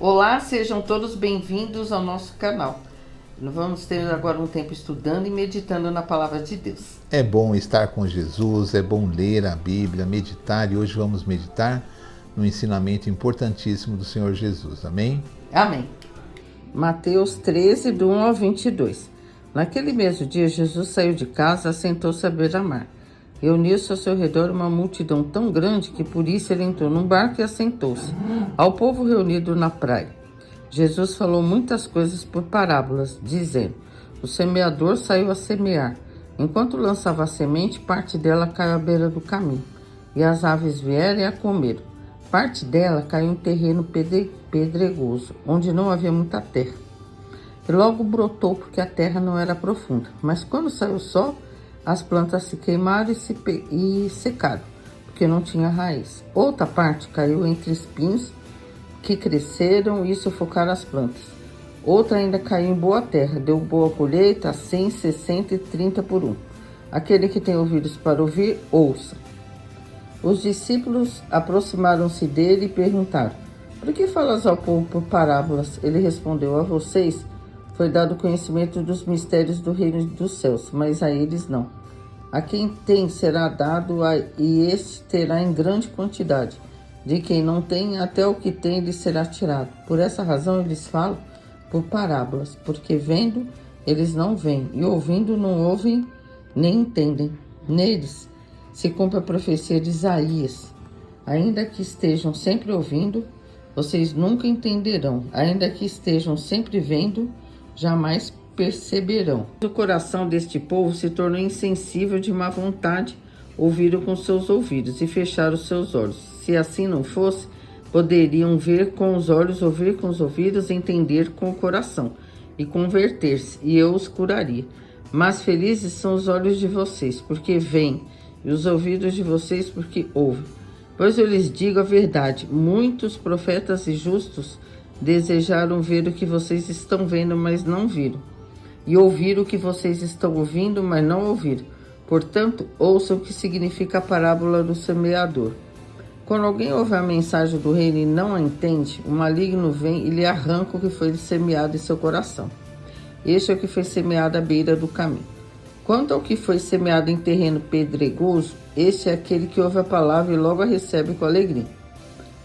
Olá, sejam todos bem-vindos ao nosso canal. Nós vamos ter agora um tempo estudando e meditando na Palavra de Deus. É bom estar com Jesus, é bom ler a Bíblia, meditar, e hoje vamos meditar no ensinamento importantíssimo do Senhor Jesus. Amém? Amém. Mateus 13, do 1 ao 22. Naquele mesmo dia, Jesus saiu de casa e assentou-se à beira-mar. Reuniu-se ao seu redor uma multidão tão grande que por isso ele entrou num barco e assentou-se ao povo reunido na praia. Jesus falou muitas coisas por parábolas, dizendo: o semeador saiu a semear. Enquanto lançava a semente, parte dela caiu à beira do caminho, e as aves vieram e a comeram. Parte dela caiu em terreno pedregoso, onde não havia muita terra. E logo brotou, porque a terra não era profunda. Mas quando saiu o sol, as plantas se queimaram e secaram, porque não tinha raiz. Outra parte caiu entre espinhos que cresceram e sufocaram as plantas. Outra ainda caiu em boa terra, deu boa colheita a 100, 60 e 30 por um. Aquele que tem ouvidos para ouvir, ouça. Os discípulos aproximaram-se dele e perguntaram: por que falas ao povo por parábolas? Ele respondeu: a vocês foi dado conhecimento dos mistérios do reino dos céus, mas a eles não. A quem tem será dado, e este terá em grande quantidade. De quem não tem, até o que tem lhe será tirado. Por essa razão eles falam por parábolas, porque vendo eles não veem, e ouvindo não ouvem nem entendem. Neles se cumpre a profecia de Isaías: ainda que estejam sempre ouvindo, vocês nunca entenderão. Ainda que estejam sempre vendo, jamais perceberão. O coração deste povo se tornou insensível, de má vontade, ouviram com seus ouvidos e fecharam os seus olhos. Se assim não fosse, poderiam ver com os olhos, ouvir com os ouvidos, entender com o coração e converter-se, e eu os curaria. Mas felizes são os olhos de vocês, porque veem, e os ouvidos de vocês, porque ouvem. Pois eu lhes digo a verdade: muitos profetas e justos desejaram ver o que vocês estão vendo, mas não viram, e ouvir o que vocês estão ouvindo, mas não ouviram. Portanto, ouçam o que significa a parábola do semeador. Quando alguém ouve a mensagem do reino e não a entende, o maligno vem e lhe arranca o que foi semeado em seu coração. Este é o que foi semeado à beira do caminho. Quanto ao que foi semeado em terreno pedregoso, este é aquele que ouve a palavra e logo a recebe com alegria.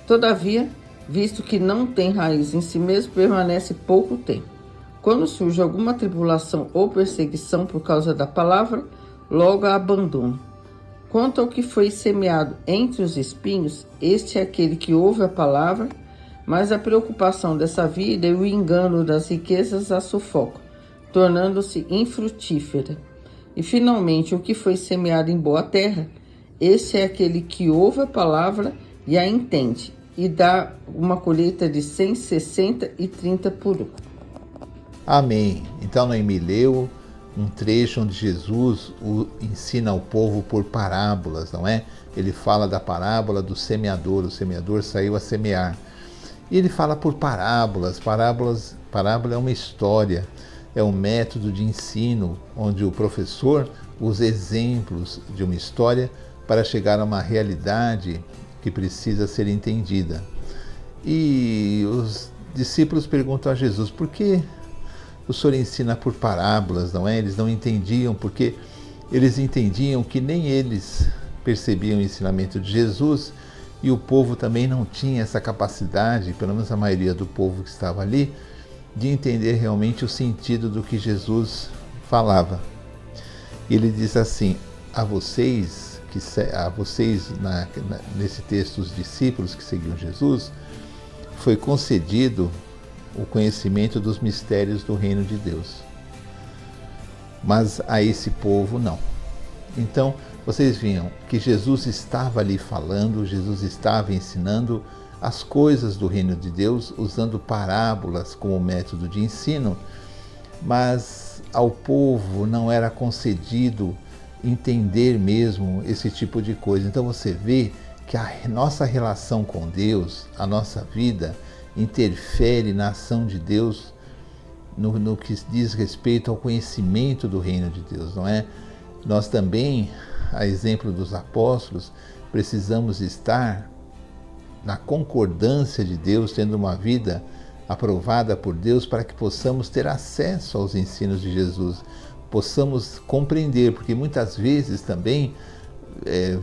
Todavia, visto que não tem raiz em si mesmo, permanece pouco tempo. Quando surge alguma tribulação ou perseguição por causa da palavra, logo a abandona. Quanto ao que foi semeado entre os espinhos, este é aquele que ouve a palavra, mas a preocupação dessa vida e o engano das riquezas a sufocam, tornando-se infrutífera. E finalmente, o que foi semeado em boa terra, este é aquele que ouve a palavra e a entende, e dá uma colheita de 100, 60 e 30 por um. Amém. Então, Noemi leu um trecho onde Jesus ensina ao povo por parábolas, não é? Ele fala da parábola do semeador, o semeador saiu a semear. E ele fala por parábola é uma história, é um método de ensino onde o professor usa exemplos de uma história para chegar a uma realidade que precisa ser entendida. E os discípulos perguntam a Jesus: por que o Senhor ensina por parábolas, não é? Eles não entendiam, porque eles entendiam que nem eles percebiam o ensinamento de Jesus, e o povo também não tinha essa capacidade, pelo menos a maioria do povo que estava ali, de entender realmente o sentido do que Jesus falava. E ele diz assim: nesse texto, os discípulos que seguiam Jesus, foi concedido o conhecimento dos mistérios do reino de Deus, mas a esse povo não. Então, vocês viam que Jesus estava ali falando, Jesus estava ensinando as coisas do reino de Deus, usando parábolas como método de ensino, mas ao povo não era concedido entender mesmo esse tipo de coisa. Então você vê que a nossa relação com Deus, a nossa vida, interfere na ação de Deus no que diz respeito ao conhecimento do reino de Deus, não é? Nós também, a exemplo dos apóstolos, precisamos estar na concordância de Deus, tendo uma vida aprovada por Deus para que possamos ter acesso aos ensinos de Jesus, possamos compreender, porque muitas vezes também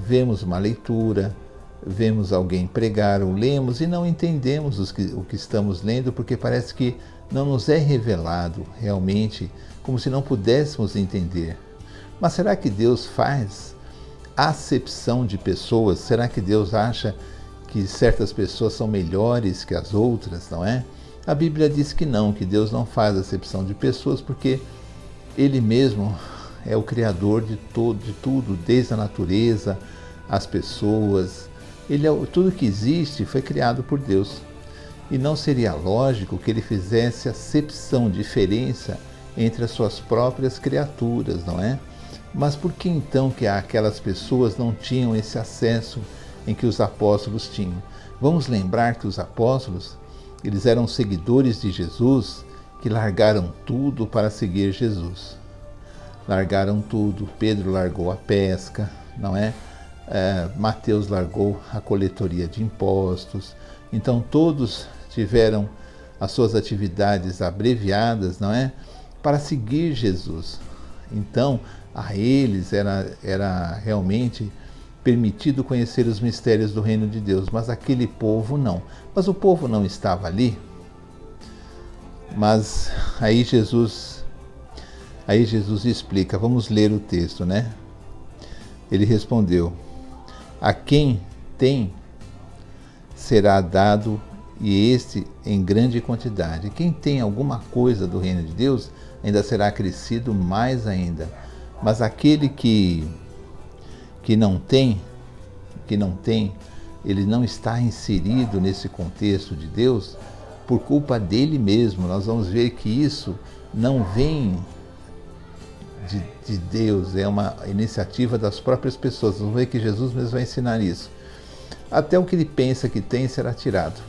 vemos uma leitura, vemos alguém pregar ou lemos e não entendemos o que estamos lendo, porque parece que não nos é revelado realmente, como se não pudéssemos entender. Mas será que Deus faz acepção de pessoas? Será que Deus acha que certas pessoas são melhores que as outras, não é? A Bíblia diz que não, que Deus não faz acepção de pessoas, porque Ele mesmo é o Criador de tudo, desde a natureza, as pessoas. Tudo que existe foi criado por Deus. E não seria lógico que Ele fizesse acepção, diferença entre as suas próprias criaturas, não é? Mas por que então que aquelas pessoas não tinham esse acesso em que os apóstolos tinham? Vamos lembrar que os apóstolos, eles eram seguidores de Jesus, que largaram tudo para seguir Jesus. Largaram tudo. Pedro largou a pesca, não é? Mateus largou a coletoria de impostos. Então todos tiveram as suas atividades abreviadas, não é? Para seguir Jesus. Então a eles era realmente permitido conhecer os mistérios do reino de Deus, mas aquele povo não. Mas o povo não estava ali. Mas aí Jesus explica, vamos ler o texto, né? Ele respondeu: a quem tem será dado, e este em grande quantidade. Quem tem alguma coisa do reino de Deus ainda será acrescido mais ainda. Mas aquele que não tem, ele não está inserido nesse contexto de Deus por culpa dele mesmo. Nós vamos ver que isso não vem de Deus, é uma iniciativa das próprias pessoas. Vamos ver que Jesus mesmo vai ensinar isso. Até o que ele pensa que tem será tirado.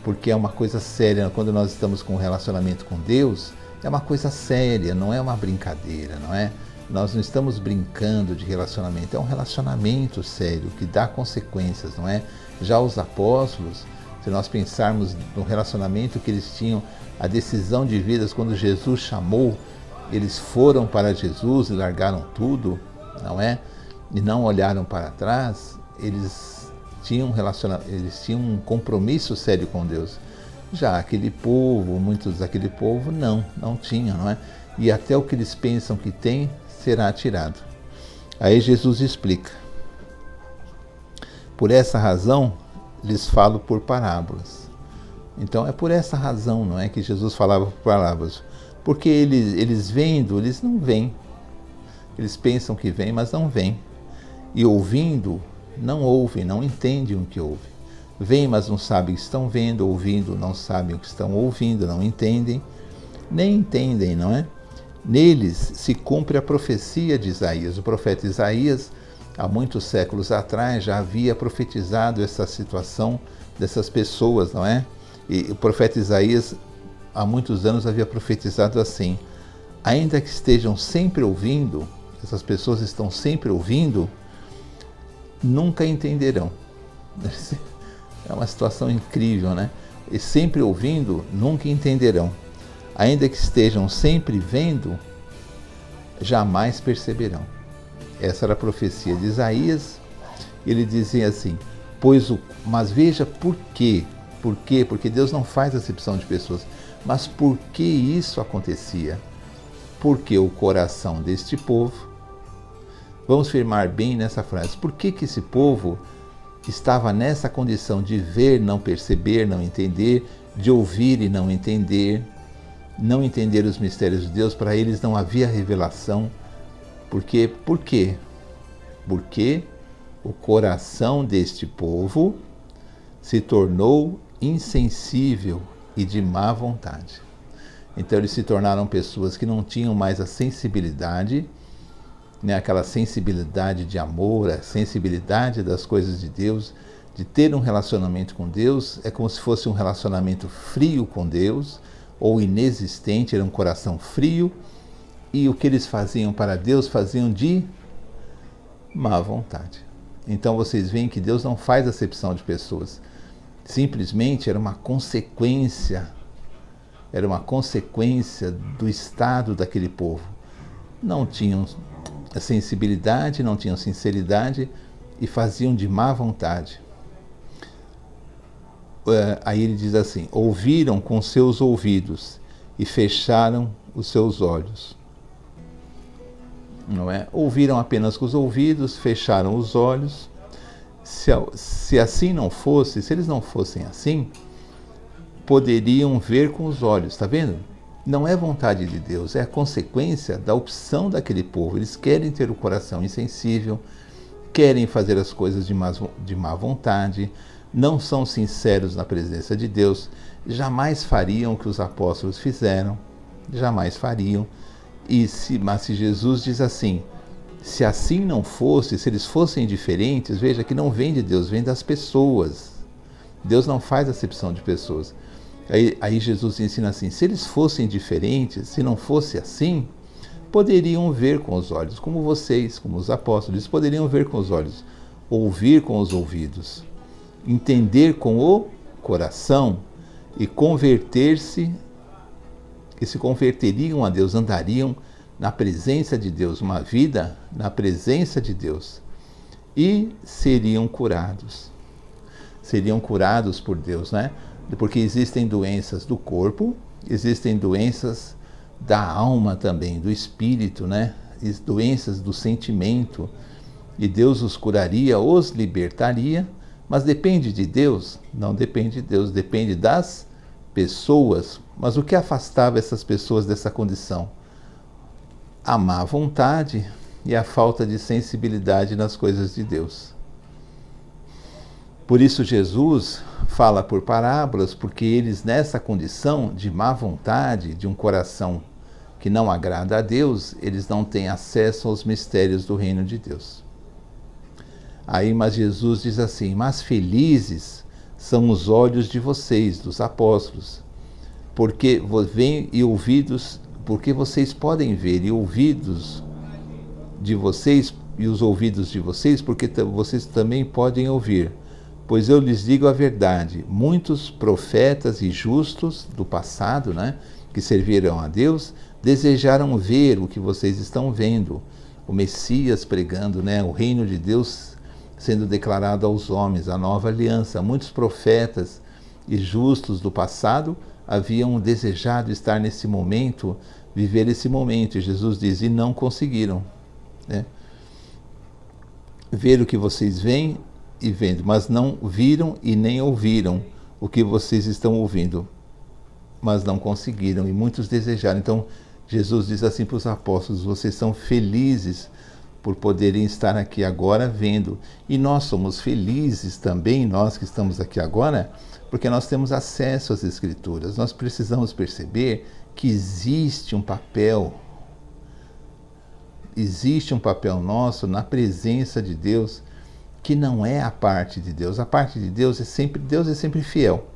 Porque é uma coisa séria. Quando nós estamos com um relacionamento com Deus, é uma coisa séria, não é uma brincadeira, não é? Nós não estamos brincando de relacionamento, é um relacionamento sério, que dá consequências, não é? Já os apóstolos, se nós pensarmos no relacionamento que eles tinham, a decisão de vidas, quando Jesus chamou, eles foram para Jesus e largaram tudo, não é? E não olharam para trás. Eles tinham um compromisso sério com Deus. Já aquele povo, muitos daquele povo não tinham, não é? E até o que eles pensam que tem será tirado. Aí Jesus explica: por essa razão lhes falo por parábolas. Então é por essa razão, não é, que Jesus falava por parábolas. Porque eles vendo, eles não veem. Eles pensam que veem, mas não veem. E ouvindo, não ouvem, não entendem o que ouvem. Veem, mas não sabem o que estão vendo. Ouvindo, não sabem o que estão ouvindo, não entendem. Nem entendem, não é? Neles se cumpre a profecia de Isaías. O profeta Isaías, há muitos séculos atrás, já havia profetizado essa situação dessas pessoas, não é? E o profeta Isaías, há muitos anos, havia profetizado assim: ainda que estejam sempre ouvindo, essas pessoas estão sempre ouvindo, nunca entenderão. É uma situação incrível, né? E sempre ouvindo, nunca entenderão. Ainda que estejam sempre vendo, jamais perceberão. Essa era a profecia de Isaías. Ele dizia assim: mas veja por quê? Por quê? Porque Deus não faz acepção de pessoas. Mas por que isso acontecia? Porque o coração deste povo, vamos firmar bem nessa frase, por que esse povo estava nessa condição de ver, não perceber, não entender, de ouvir e não entender os mistérios de Deus? Para eles não havia revelação. Por quê? Porque o coração deste povo se tornou insensível e de má vontade. Então eles se tornaram pessoas que não tinham mais a sensibilidade, né, aquela sensibilidade de amor, a sensibilidade das coisas de Deus, de ter um relacionamento com Deus. É como se fosse um relacionamento frio com Deus, ou inexistente, era um coração frio, e o que eles faziam para Deus, faziam de má vontade. Então vocês veem que Deus não faz acepção de pessoas. Simplesmente era uma consequência do estado daquele povo. Não tinham sensibilidade, não tinham sinceridade e faziam de má vontade. Aí ele diz assim: ouviram com seus ouvidos e fecharam os seus olhos. Não é? Ouviram apenas com os ouvidos, fecharam os olhos. Se assim não fosse, se eles não fossem assim, poderiam ver com os olhos, está vendo? Não é vontade de Deus, é a consequência da opção daquele povo. Eles querem ter o coração insensível, querem fazer as coisas de má vontade, não são sinceros na presença de Deus, jamais fariam o que os apóstolos fizeram, jamais fariam. Mas se Jesus diz assim, se assim não fosse, se eles fossem diferentes, veja que não vem de Deus, vem das pessoas. Deus não faz acepção de pessoas. Aí Jesus ensina assim, se eles fossem diferentes, se não fosse assim, poderiam ver com os olhos, como vocês, como os apóstolos, eles poderiam ver com os olhos, ouvir com os ouvidos, entender com o coração e converter-se, que se converteriam a Deus, andariam na presença de Deus, uma vida na presença de Deus, e seriam curados. Seriam curados por Deus, né? Porque existem doenças do corpo, existem doenças da alma também, do espírito, né? Doenças do sentimento, e Deus os curaria, os libertaria, mas depende de Deus? Não depende de Deus, depende das pessoas. Mas o que afastava essas pessoas dessa condição? A má vontade e a falta de sensibilidade nas coisas de Deus. Por isso Jesus fala por parábolas, porque eles nessa condição de má vontade, de um coração que não agrada a Deus, eles não têm acesso aos mistérios do reino de Deus. Mas Jesus diz assim, mas felizes são os olhos de vocês, dos apóstolos, porque veem e ouvidos, porque vocês podem ver, e ouvidos de vocês, e os ouvidos de vocês, porque vocês também podem ouvir. Pois eu lhes digo a verdade, muitos profetas e justos do passado, né, que serviram a Deus, desejaram ver o que vocês estão vendo, o Messias pregando, né, o reino de Deus sendo declarado aos homens, a nova aliança. Muitos profetas e justos do passado haviam desejado estar nesse momento, viver esse momento, e Jesus diz, e não conseguiram, né? Ver o que vocês veem e vendo, mas não viram e nem ouviram o que vocês estão ouvindo, mas não conseguiram, e muitos desejaram. Então Jesus diz assim para os apóstolos, vocês são felizes por poderem estar aqui agora vendo, e nós somos felizes também, nós que estamos aqui agora, porque nós temos acesso às Escrituras. Nós precisamos perceber que existe um papel nosso na presença de Deus, que não é a parte de Deus. A parte de Deus é sempre fiel.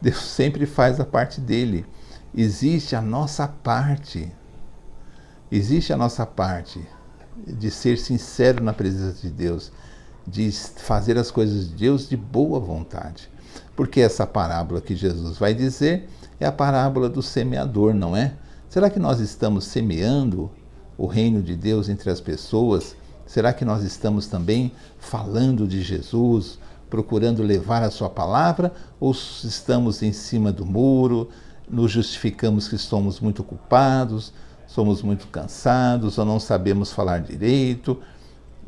Deus sempre faz a parte dele. Existe a nossa parte. Existe a nossa parte de ser sincero na presença de Deus, de fazer as coisas de Deus de boa vontade. Porque essa parábola que Jesus vai dizer é a parábola do semeador, não é? Será que nós estamos semeando o reino de Deus entre as pessoas? Será que nós estamos também falando de Jesus, procurando levar a sua palavra, ou estamos em cima do muro, nos justificamos que somos muito ocupados, somos muito cansados, ou não sabemos falar direito?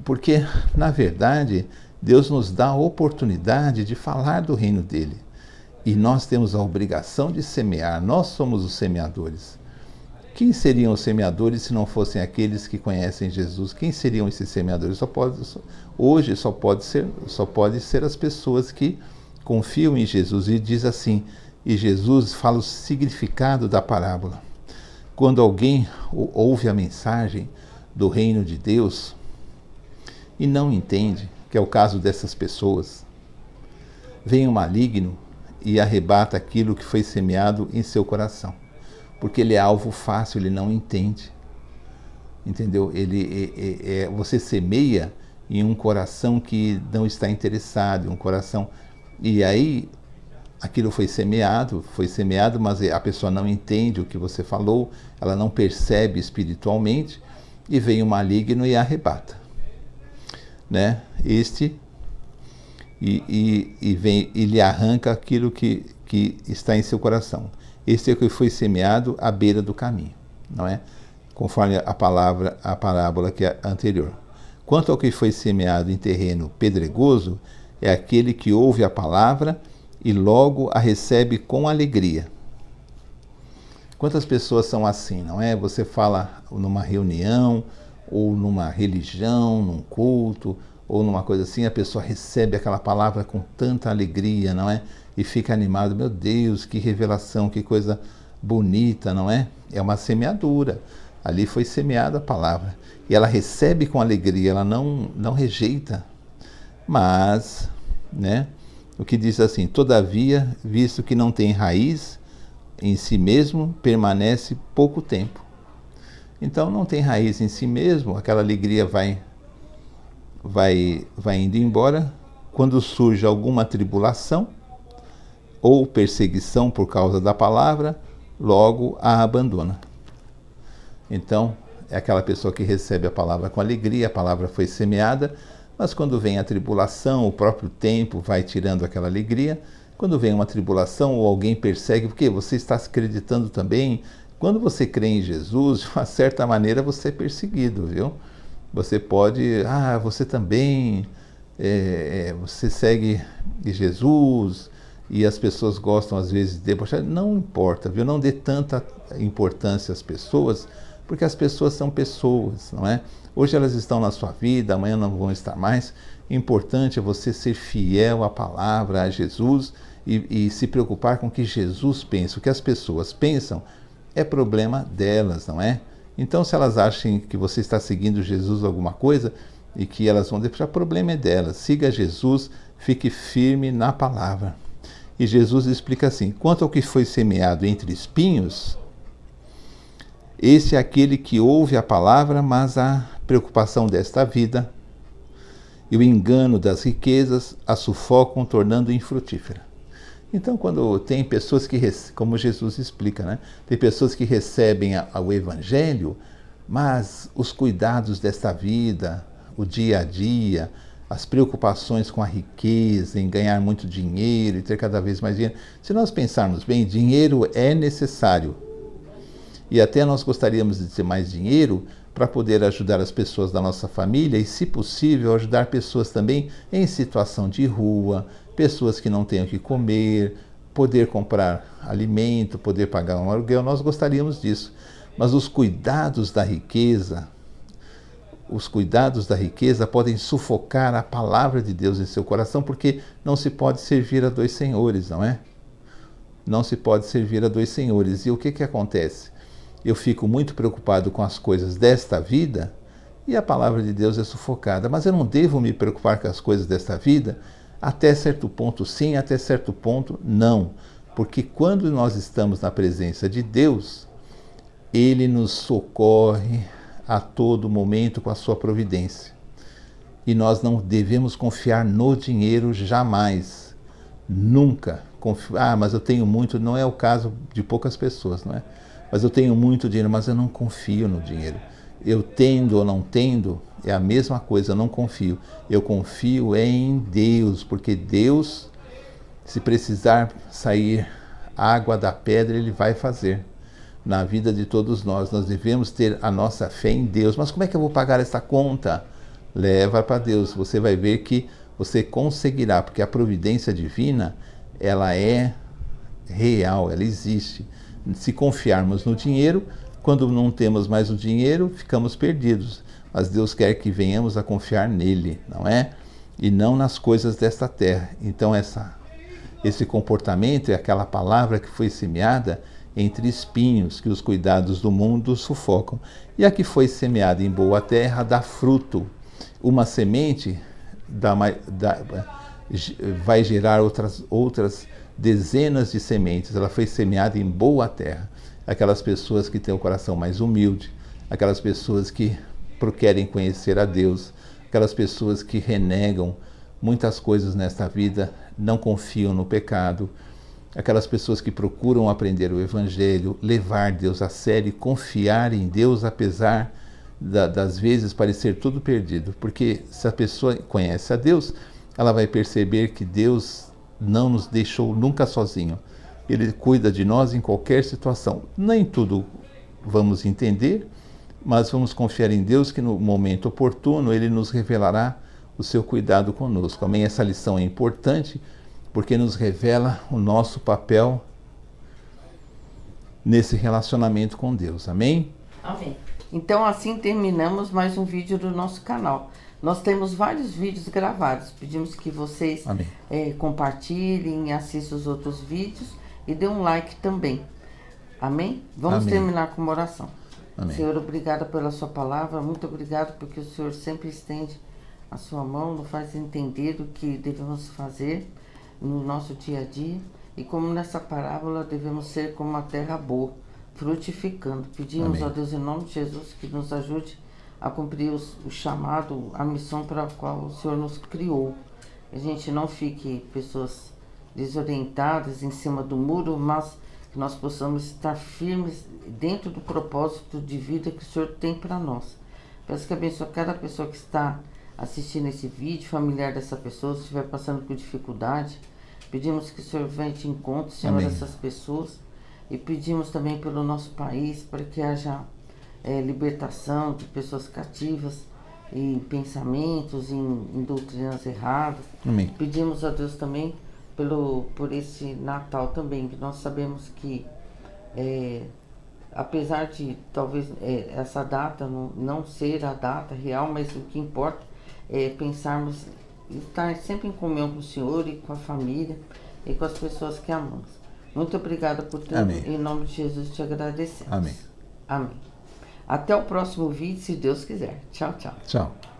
Porque, na verdade, Deus nos dá a oportunidade de falar do reino dele. E nós temos a obrigação de semear, nós somos os semeadores. Quem seriam os semeadores se não fossem aqueles que conhecem Jesus? Quem seriam esses semeadores? Hoje só pode ser as pessoas que confiam em Jesus. E diz assim, e Jesus fala o significado da parábola. Quando alguém ouve a mensagem do reino de Deus e não entende, que é o caso dessas pessoas, vem o maligno e arrebata aquilo que foi semeado em seu coração. Porque ele é alvo fácil, ele não entende. Entendeu? Você semeia em um coração que não está interessado, um coração... E aí aquilo foi semeado, mas a pessoa não entende o que você falou, ela não percebe espiritualmente, e vem o maligno e arrebata, né? Vem e lhe arranca aquilo que está em seu coração. Este é o que foi semeado à beira do caminho, não é? Conforme a parábola que é anterior. Quanto ao que foi semeado em terreno pedregoso, é aquele que ouve a palavra e logo a recebe com alegria. Quantas pessoas são assim, não é? Você fala numa reunião, ou numa religião, num culto, ou numa coisa assim, a pessoa recebe aquela palavra com tanta alegria, não é? E fica animado, meu Deus, que revelação, que coisa bonita, não é? É uma semeadura. Ali foi semeada a palavra. E ela recebe com alegria, ela não rejeita. Mas, né? O que diz assim, todavia, visto que não tem raiz em si mesmo, permanece pouco tempo. Então não tem raiz em si mesmo, aquela alegria vai indo embora. Quando surge alguma tribulação ou perseguição por causa da palavra, logo a abandona. Então, é aquela pessoa que recebe a palavra com alegria, a palavra foi semeada, mas quando vem a tribulação, o próprio tempo vai tirando aquela alegria. Quando vem uma tribulação ou alguém persegue, porque você está se acreditando também. Quando você crê em Jesus, de uma certa maneira você é perseguido, viu? Você pode, você também, você segue Jesus, e as pessoas gostam às vezes de debochar. Não importa, viu? Não dê tanta importância às pessoas, porque as pessoas são pessoas, não é? Hoje elas estão na sua vida, amanhã não vão estar mais. O importante é você ser fiel à palavra, a Jesus, e se preocupar com o que Jesus pensa. O que as pessoas pensam é problema delas, não é? Então, se elas acham que você está seguindo Jesus alguma coisa e que elas vão deixar, o problema é delas. Siga Jesus, fique firme na palavra. E Jesus explica assim, quanto ao que foi semeado entre espinhos, esse é aquele que ouve a palavra, mas a preocupação desta vida e o engano das riquezas a sufocam, tornando infrutífera. Então, quando tem pessoas que, como Jesus explica, né? Tem pessoas que recebem o Evangelho, mas os cuidados desta vida, o dia a dia, as preocupações com a riqueza, em ganhar muito dinheiro e ter cada vez mais dinheiro. Se nós pensarmos bem, dinheiro é necessário. E até nós gostaríamos de ter mais dinheiro para poder ajudar as pessoas da nossa família e, se possível, ajudar pessoas também em situação de rua, pessoas que não têm o que comer, poder comprar alimento, poder pagar um aluguel. Nós gostaríamos disso. Mas os cuidados da riqueza podem sufocar a palavra de Deus em seu coração, porque não se pode servir a dois senhores, não é? Não se pode servir a dois senhores. E o que acontece? Eu fico muito preocupado com as coisas desta vida e a palavra de Deus é sufocada. Mas eu não devo me preocupar com as coisas desta vida? Até certo ponto sim, até certo ponto não. Porque quando nós estamos na presença de Deus, Ele nos socorre a todo momento com a sua providência. E nós não devemos confiar no dinheiro jamais. Nunca. Mas eu tenho muito, não é o caso de poucas pessoas, não é? Mas eu tenho muito dinheiro, mas eu não confio no dinheiro. Eu tendo ou não tendo, é a mesma coisa, eu não confio. Eu confio em Deus, porque Deus, se precisar sair água da pedra, Ele vai fazer. Na vida de todos nós devemos ter a nossa fé em Deus. Mas como é que eu vou pagar essa conta? Leva para Deus, você vai ver que você conseguirá, porque a providência divina, ela é real, ela existe. Se confiarmos no dinheiro, quando não temos mais o dinheiro, ficamos perdidos. Mas Deus quer que venhamos a confiar nele, não é? E não nas coisas desta terra. Então esse comportamento é aquela palavra que foi semeada entre espinhos, que os cuidados do mundo sufocam. E a que foi semeada em boa terra dá fruto. Uma semente vai gerar outras dezenas de sementes. Ela foi semeada em boa terra. Aquelas pessoas que têm o coração mais humilde, aquelas pessoas que querem conhecer a Deus, aquelas pessoas que renegam muitas coisas nesta vida, não confiam no pecado, aquelas pessoas que procuram aprender o Evangelho, levar Deus a sério, confiar em Deus, apesar das vezes parecer tudo perdido. Porque se a pessoa conhece a Deus, ela vai perceber que Deus não nos deixou nunca sozinho. Ele cuida de nós em qualquer situação. Nem tudo vamos entender, mas vamos confiar em Deus que no momento oportuno Ele nos revelará o seu cuidado conosco. Amém? Essa lição é importante porque nos revela o nosso papel nesse relacionamento com Deus. Amém? Amém. Então assim terminamos mais um vídeo do nosso canal. Nós temos vários vídeos gravados. Pedimos que vocês compartilhem, assistam os outros vídeos e dê um like também. Amém? Vamos terminar com uma oração. Amém. Senhor, obrigada pela sua palavra. Muito obrigado porque o Senhor sempre estende a sua mão, nos faz entender o que devemos fazer no nosso dia a dia. E como nessa parábola devemos ser como uma terra boa, frutificando. Pedimos a Deus em nome de Jesus que nos ajude a cumprir o chamado, a missão para a qual o Senhor nos criou. A gente não fique pessoas desorientadas em cima do muro, mas que nós possamos estar firmes dentro do propósito de vida que o Senhor tem para nós. Peço que abençoe cada pessoa que está assistindo esse vídeo, familiar dessa pessoa, se estiver passando por dificuldade. Pedimos que o Senhor venha de encontro, Senhor, essas pessoas. E pedimos também pelo nosso país, para que haja libertação de pessoas cativas em pensamentos, em doutrinas erradas. Amém. Pedimos a Deus também por esse Natal também, que nós sabemos que apesar de talvez essa data não ser a data real, mas o que importa é pensarmos, estar sempre em comunhão com o Senhor e com a família e com as pessoas que amamos. Muito obrigada por tudo. Amém. Em nome de Jesus te agradecemos. Amém. Amém. Até o próximo vídeo, se Deus quiser. Tchau, tchau. Tchau.